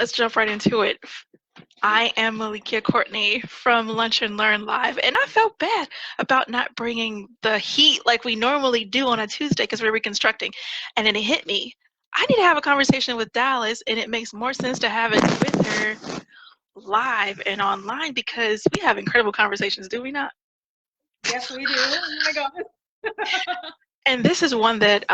let's jump right into it. I am Melikia Courtney from Lunch and Learn Live, and I felt bad about not bringing the heat like we normally do on a Tuesday because we're reconstructing. And then it hit me. I need to have a conversation with Dallas, and it makes more sense to have it with her live and online because we have incredible conversations, do we not? Yes, we do. Oh my God. And this is one that,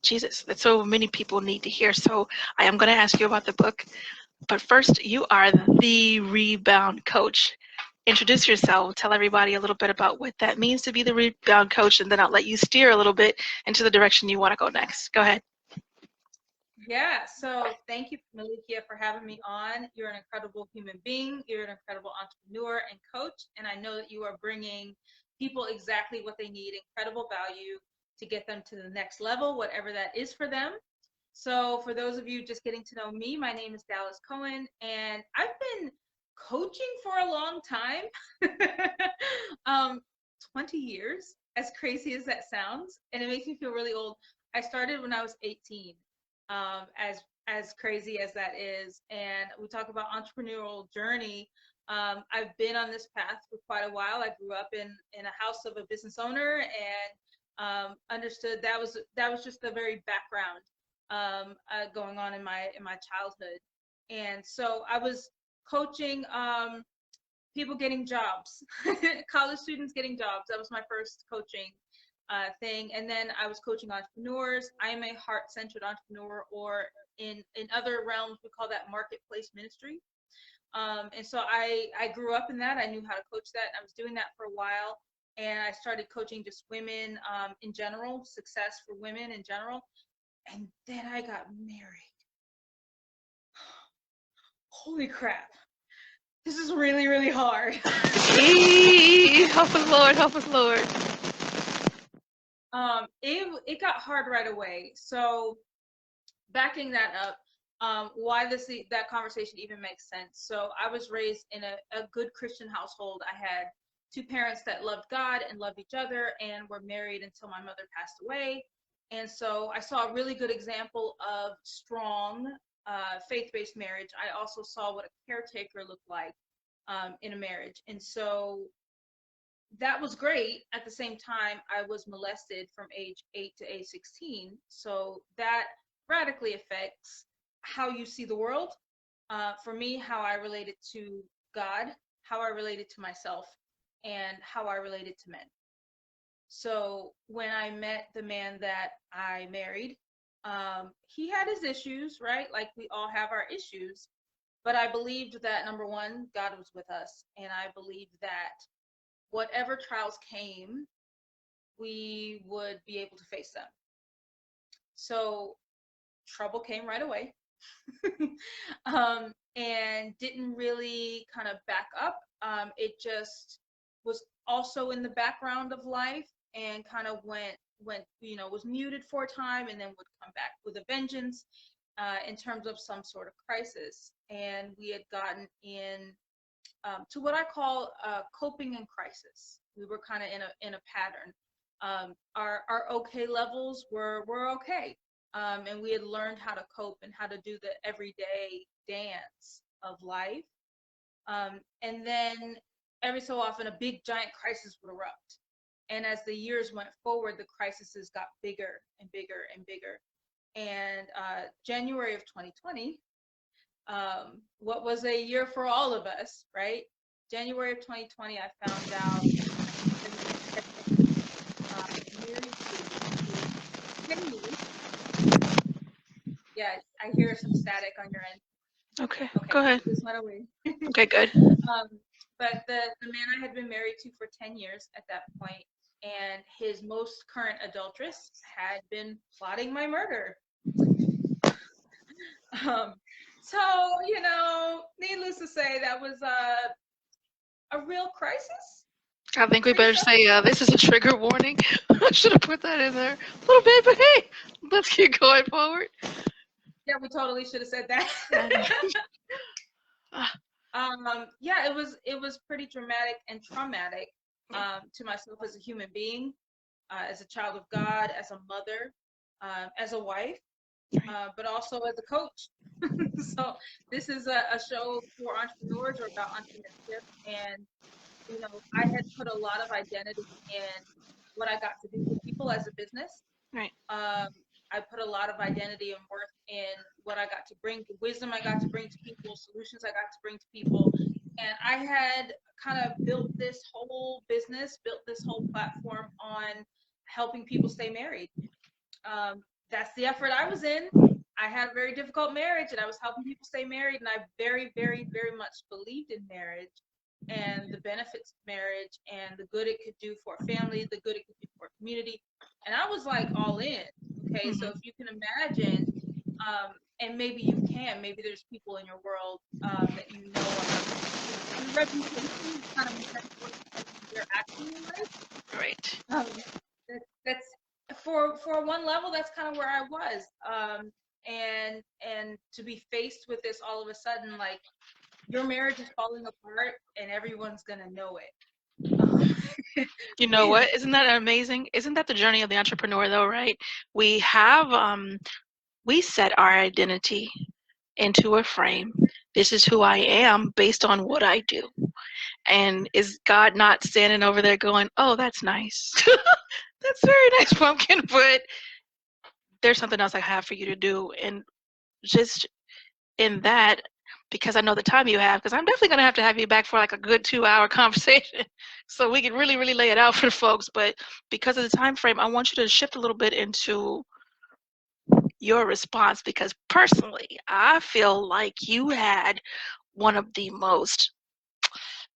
Jesus, that so many people need to hear. So I am going to ask you about the book. But first, you are the Rebound Coach. Introduce yourself. Tell everybody a little bit about what that means to be the Rebound Coach, and then I'll let you steer a little bit into the direction you want to go next. Go ahead. Yeah, so thank you, Melikia, for having me on. You're an incredible human being. You're an incredible entrepreneur and coach. And I know that you are bringing people exactly what they need, incredible value to get them to the next level, whatever that is for them. So for those of you just getting to know me, my name is Dallas Cohen, and I've been coaching for a long time, 20 years, as crazy as that sounds. And it makes me feel really old. I started when I was 18, as crazy as that is. And we talk about entrepreneurial journey. I've been on this path for quite a while. I grew up in a house of a business owner and understood that was just the very background going on in my childhood. And so I was coaching people getting jobs, college students getting jobs. That was my first coaching thing. And then I was coaching entrepreneurs. I am a heart-centered entrepreneur, or in other realms, we call that marketplace ministry. And so I grew up in that. I knew how to coach that. I was doing that for a while. And I started coaching just women in general, success for women in general. And then I got married. Holy crap. This is really, really hard. Help us, Lord. Help us, Lord. It got hard right away. So backing that up, why that conversation even makes sense. So I was raised in a good Christian household. I had two parents that loved God and loved each other and were married until my mother passed away. And so I saw a really good example of strong faith-based marriage. I also saw what a caretaker looked like in a marriage. And so that was great. At the same time, I was molested from age 8 to age 16. So that radically affects how you see the world. For me, how I related to God, how I related to myself, and how I related to men. So when I met the man that I married, he had his issues, right? Like we all have our issues. But I believed that, number one, God was with us. And I believed that whatever trials came, we would be able to face them. So trouble came right away. And didn't really kind of back up. It just was also in the background of life and kind of went, was muted for a time and then would come back with a vengeance in terms of some sort of crisis. And we had gotten in to what I call coping in crisis. We were kind of in a pattern. Our okay levels were okay, and we had learned how to cope and how to do the everyday dance of life. And then every so often, a big giant crisis would erupt. And as the years went forward, the crises got bigger and bigger and bigger. And January of 2020, what was a year for all of us, right? January of 2020, I found out married to 10 years. Yeah, I hear some static on your end. Okay, Okay, go ahead. this went away. Okay, good. But the man I had been married to for 10 years at that point, and his most current adulteress had been plotting my murder. So, needless to say, that was a real crisis. I think we Pretty better tough. say this is a trigger warning. I should have put that in there a little bit, but hey, let's keep going forward. Yeah, we totally should have said that. Yeah, it was pretty dramatic and traumatic to myself as a human being, as a child of God, as a mother, as a wife. but also as a coach. So this is a show for entrepreneurs or about entrepreneurship. And, I had put a lot of identity in what I got to do for people as a business. Right. I put a lot of identity and worth in what I got to bring, the wisdom I got to bring to people, solutions I got to bring to people. And I had kind of built this whole business, built this whole platform on helping people stay married. That's the effort I was in. I had a very difficult marriage and I was helping people stay married. And I very, very, very much believed in marriage and the benefits of marriage and the good it could do for a family, the good it could do for a community. And I was like all in. Okay. So if you can imagine, and maybe you can, maybe there's people in your world that your reputation is kind of meant they're acting in life. Right. That's for one level, that's kind of where I was. And to be faced with this all of a sudden, like your marriage is falling apart and everyone's gonna know it. You know what? Isn't that amazing? Isn't that the journey of the entrepreneur though, right? We have we set our identity into a frame. This is who I am based on what I do. And is God not standing over there going, "Oh, that's nice. That's very nice, pumpkin, but there's something else I have for you to do." And just in that, because I know the time you have, because I'm definitely going to have you back for like a good 2-hour conversation so we can really, really lay it out for the folks. But because of the time frame, I want you to shift a little bit into your response, because personally, I feel like you had one of the most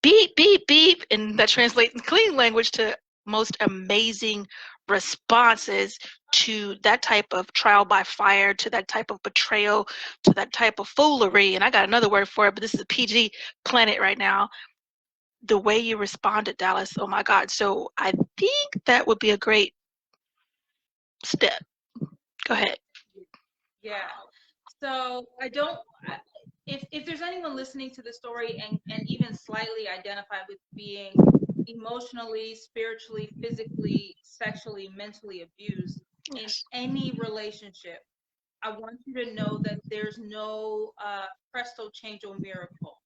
beep, beep, beep, and that translates in clean language to most amazing responses to that type of trial by fire, to that type of betrayal, to that type of foolery. And I got another word for it, but this is a PG planet right now. The way you responded, Dallas, oh my God. So I think that would be a great step. Go ahead. Yeah. So if there's anyone listening to the story and even slightly identified with being emotionally, spiritually, physically, sexually, mentally abused in any relationship, I want you to know that there's no presto change or miracle.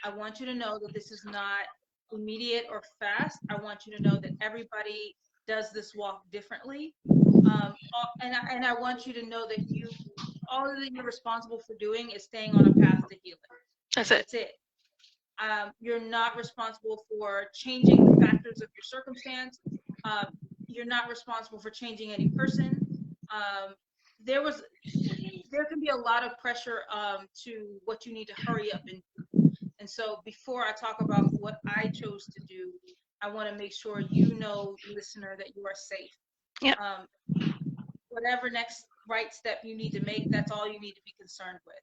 I want you to know that this is not immediate or fast. I want you to know that everybody does this walk differently. And I want you to know that all that you're responsible for doing is staying on a path to healing. That's it. That's it. You're not responsible for changing the factors of your circumstance. You're not responsible for changing any person. There can be a lot of pressure to what you need to hurry up and do. And so before I talk about what I chose to do, I want to make sure you know, listener, that you are safe. Yep. Whatever next right step you need to make, that's all you need to be concerned with.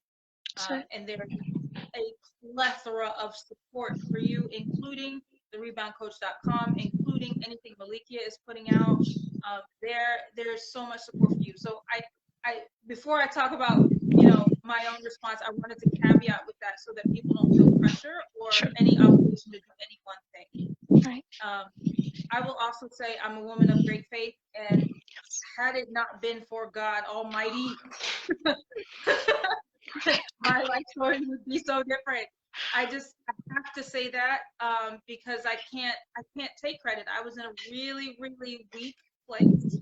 And there's a plethora of support for you, including the reboundcoach.com, including anything Melikia is putting out. There's so much support for you. So I before I talk about my own response, I wanted to caveat with that so that people don't feel pressure or any obligation to do any one thing. Right. I will also say I'm a woman of great faith, and had it not been for God Almighty, my life story would be so different. I have to say that because I can't take credit. I was in a really, really weak place.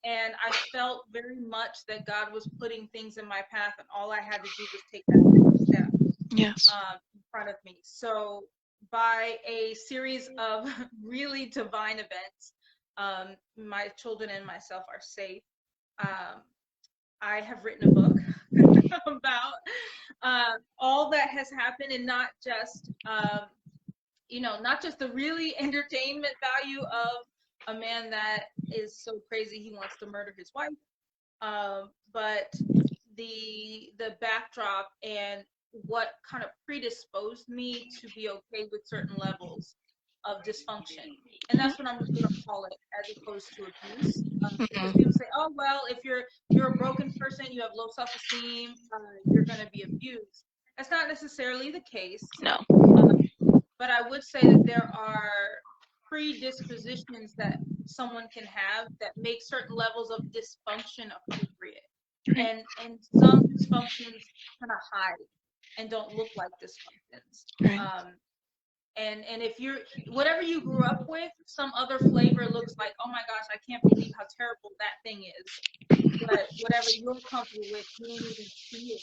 And I felt very much that God was putting things in my path, and all I had to do was take that next step in front of me. So by a series of really divine events, my children and myself are safe. I have written a book about all that has happened, and not just not just the really entertainment value of a man that is so crazy he wants to murder his wife, but the backdrop and what kind of predisposed me to be okay with certain levels of dysfunction. And that's what I'm just going to call it, as opposed to abuse. Because people say, oh, well, if you're a broken person, you have low self-esteem, you're going to be abused. That's not necessarily the case. No. But I would say that there are predispositions that someone can have that make certain levels of dysfunction appropriate. Right. and some dysfunctions kind of hide and don't look like dysfunctions. Right. Um, and if you're whatever you grew up with, some other flavor looks like, oh my gosh, I can't believe how terrible that thing is. But whatever you're comfortable with, you don't even see it.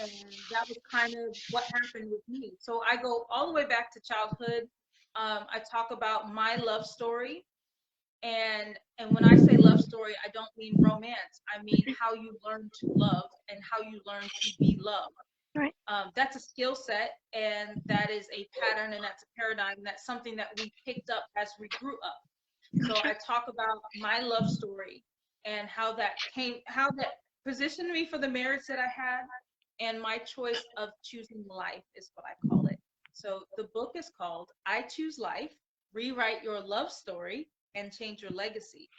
And that was kind of what happened with me. So I go all the way back to childhood. I talk about my love story, and when I say love story, I don't mean romance. I mean how you learn to love and how you learn to be loved. Right. That's a skill set, and that is a pattern, and that's a paradigm. That's something that we picked up as we grew up. So Gotcha. I talk about my love story and how that positioned me for the marriage that I had, and my choice of choosing life is what I call it. So the book is called I Choose Life, Rewrite Your Love Story and Change Your Legacy.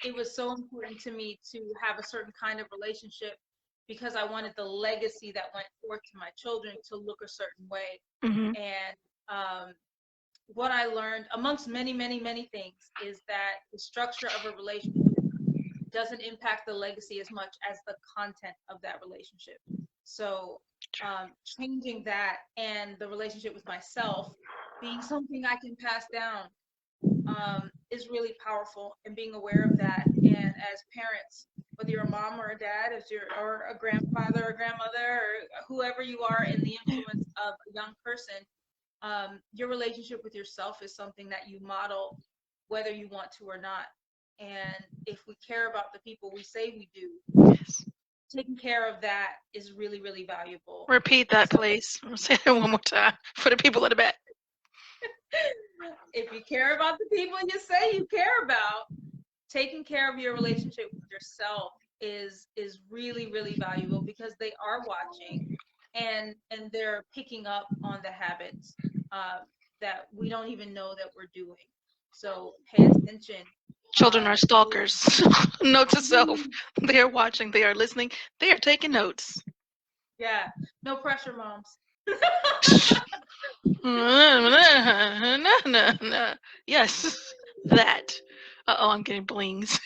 It was so important to me to have a certain kind of relationship because I wanted the legacy that went forth to my children to look a certain way. Mm-hmm. And what I learned, amongst many, many, many things, is that the structure of a relationship doesn't impact the legacy as much as the content of that relationship. So, changing that and the relationship with myself being something I can pass down is really powerful, and being aware of that. And as parents, whether you're a mom or a dad, as you're or a grandfather or grandmother or whoever you are in the influence of a young person, your relationship with yourself is something that you model whether you want to or not. And if we care about the people we say we do, Yes. taking care of that is really, really valuable. Repeat that, So please. I'll say it one more time for the people in the back. if you care about the people you say you care about, taking care of your relationship with yourself is really, really valuable because they are watching, and they're picking up on the habits uh, that we don't even know that we're doing. So pay attention. Children are Really, stalkers. Note to self. They are watching. They are listening. They are taking notes. yeah, no pressure, moms. Yes, that. Uh-oh, I'm getting blings.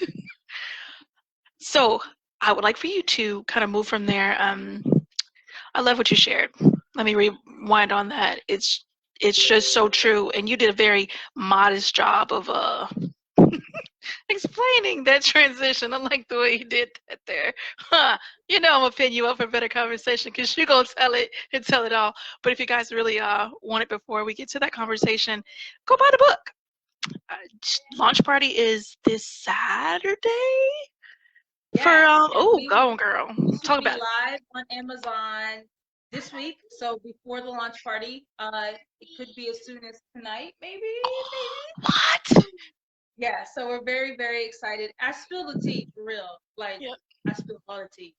So I would like for you to kind of move from there. I love what you shared. Let me rewind on that. It's just so true, and you did a very modest job of explaining that transition. I like the way you did that there. Huh. You know I'm gonna pin you up for a better conversation because you're gonna tell it and tell it all. But if you guys really want it before we get to that conversation, go buy the book. Uh, Launch party is this Saturday for Yes, and oh go on girl. we should Talk be about it. live on Amazon this week. So before the launch party, it could be as soon as tonight, maybe, maybe. What? Yeah, so we're very, very excited. I spilled the tea for real. Like Yeah. I spilled all the tea.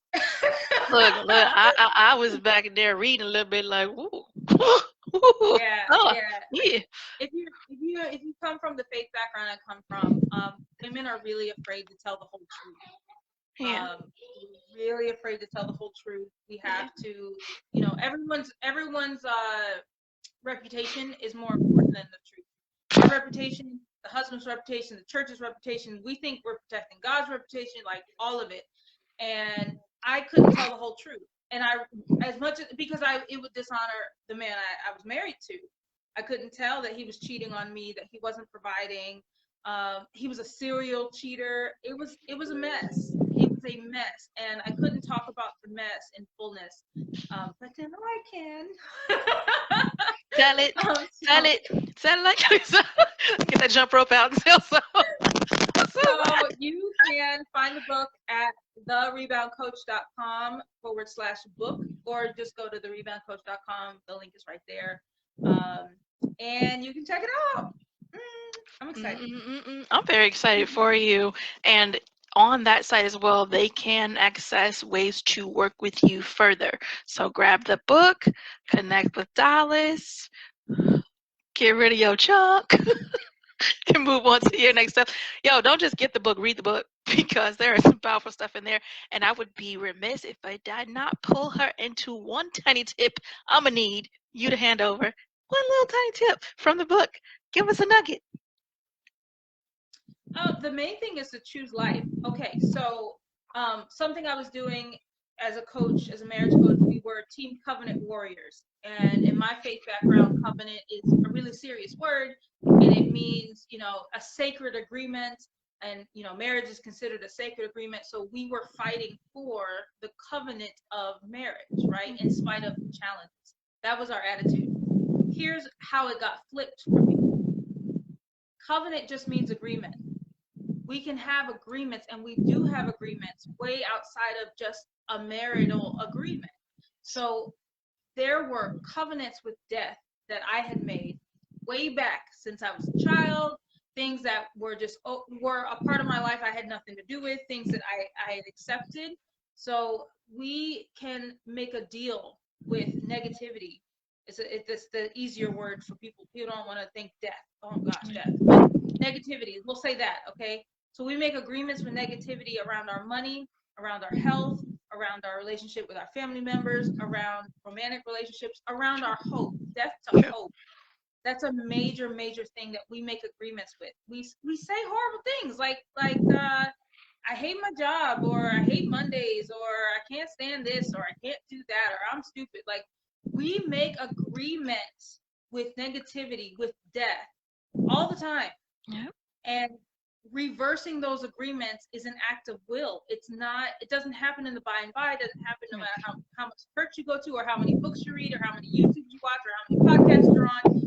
Look, I was back in there reading a little bit like, ooh, ooh, Yeah, oh, yeah. yeah, If you come from the faith background I come from, women are really afraid to tell the whole truth. yeah, We're really afraid to tell the whole truth. We yeah, have to, everyone's reputation is more important than the truth. Our reputation, the husband's reputation, the church's reputation. We think we're protecting God's reputation, like all of it. And I couldn't tell the whole truth. And as much as because it would dishonor the man I was married to. I couldn't tell that he was cheating on me, that he wasn't providing. He was a serial cheater. It was a mess. It was a mess, and I couldn't talk about the mess in fullness. But then I can. tell it, tell So, it, tell it like get that jump rope out and tell some. so you can find the book at thereboundcoach.com/book, or just go to thereboundcoach.com. The link is right there. And you can check it out. I'm excited. I'm very excited for you. And on that site as well, they can access ways to work with you further. So grab the book, connect with Dallas, get rid of your chunk, and move on to your next step. Yo, don't just get the book, read the book because there is some powerful stuff in there. And I would be remiss if I did not pull her into one tiny tip. I'm going to need you to hand over one little tiny tip from the book. Give us a nugget. The main thing is to choose life. Okay, so something I was doing as a coach, as a marriage coach, we were team covenant warriors. And in my faith background, covenant is a really serious word, and it means, a sacred agreement. And, marriage is considered a sacred agreement. So we were fighting for the covenant of marriage, right? In spite of challenges. That was our attitude. Here's how it got flipped for me. Covenant just means agreement. We can have agreements, and we do have agreements way outside of just a marital agreement. So there were covenants with death that I had made way back since I was a child, things that were just were a part of my life I had nothing to do with, things that I had accepted. So we can make a deal with negativity. It's the easier word for people. People don't want to think death. Oh gosh, death. But negativity, we'll say that, okay? So we make agreements with negativity around our money, around our health, around our relationship with our family members, around romantic relationships, around our hope. Death to hope. That's a major, major thing that we make agreements with. We say horrible things like I hate my job, or I hate Mondays, or I can't stand this, or I can't do that, or I'm stupid. Like, we make agreements with negativity, with death, all the time. Yep. And reversing those agreements is an act of will. It doesn't happen in the by and by. It doesn't happen no matter how much church you go to, or how many books you read, or how many YouTubes you watch, or how many podcasts you're on.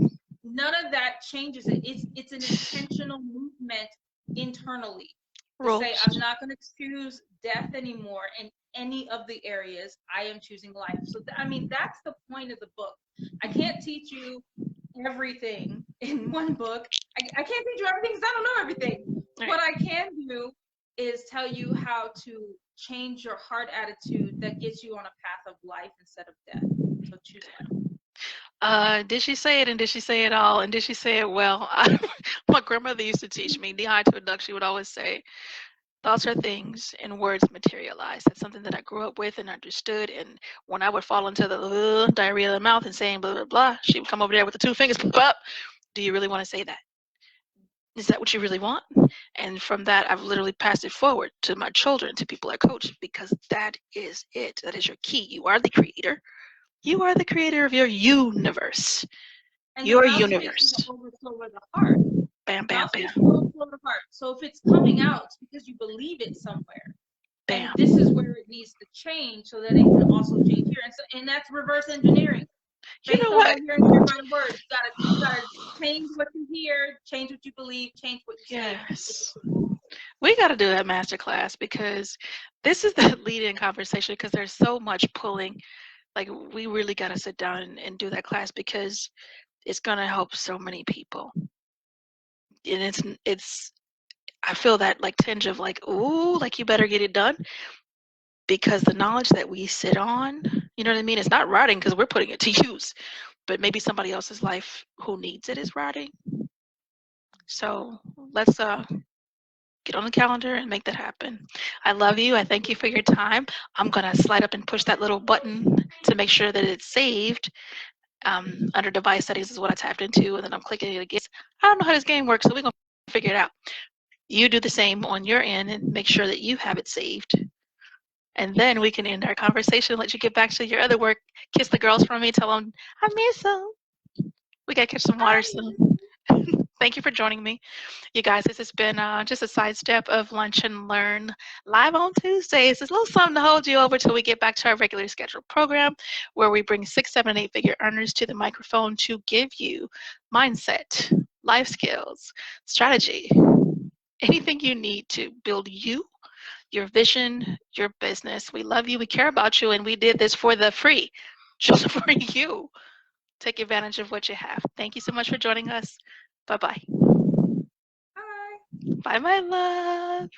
None of that changes it. It's an intentional movement internally to say, I'm not going to choose death anymore in any of the areas. I am choosing life. So that's the point of the book. I can't teach you everything in one book. I can't teach you everything because I don't know everything. Right. What I can do is tell you how to change your heart attitude that gets you on a path of life instead of death. So choose life. Did she say it, and did she say it all, and did she say it well? My grandmother used to teach me, knee high to a duck. She would always say, thoughts are things and words materialize. That's something that I grew up with and understood. And when I would fall into the diarrhea of the mouth and saying blah, blah, blah, she would come over there with the two fingers, up. Do you really want to say that? Is that what you really want? And from that, I've literally passed it forward to my children, to people I coach, because that is it. That is your key. You are the creator. You are the creator of your universe. And your the mouth universe. Speaks with the overflow of the heart. Bam, bam, bam. Overflow of the heart. So if it's coming out, it's because you believe it somewhere. Bam. And this is where it needs to change, so that it can also change here. And that's reverse engineering. You know what? Here and here by the word. You gotta change what you hear, change what you believe, change what you say. Yes. We got to do that master class, because this is the lead-in conversation, because there's so much pulling. Like, we really got to sit down and do that class, because it's going to help so many people. And it's I feel that like tinge of like, ooh, like you better get it done, because the knowledge that we sit on, you know what I mean? It's not rotting because we're putting it to use, but maybe somebody else's life who needs it is rotting. So let's get on the calendar and make that happen. I love you. I thank you for your time. I'm going to slide up and push that little button to make sure that it's saved. Under device settings is what I tapped into, and then I'm clicking it again. I don't know how this game works, so we're going to figure it out. You do the same on your end and make sure that you have it saved. And then we can end our conversation, let you get back to your other work. Kiss the girls for me, tell them I miss them. We got to catch some water soon. Thank you for joining me. You guys, this has been just a sidestep of Lunch and Learn live on Tuesdays. It's a little something to hold you over till we get back to our regular scheduled program, where we bring 6, 7, 8-figure earners to the microphone to give you mindset, life skills, strategy, anything you need to build you, your vision, your business. We love you. We care about you. And we did this for the free, just for you. Take advantage of what you have. Thank you so much for joining us. Bye-bye. Bye. Bye, my love.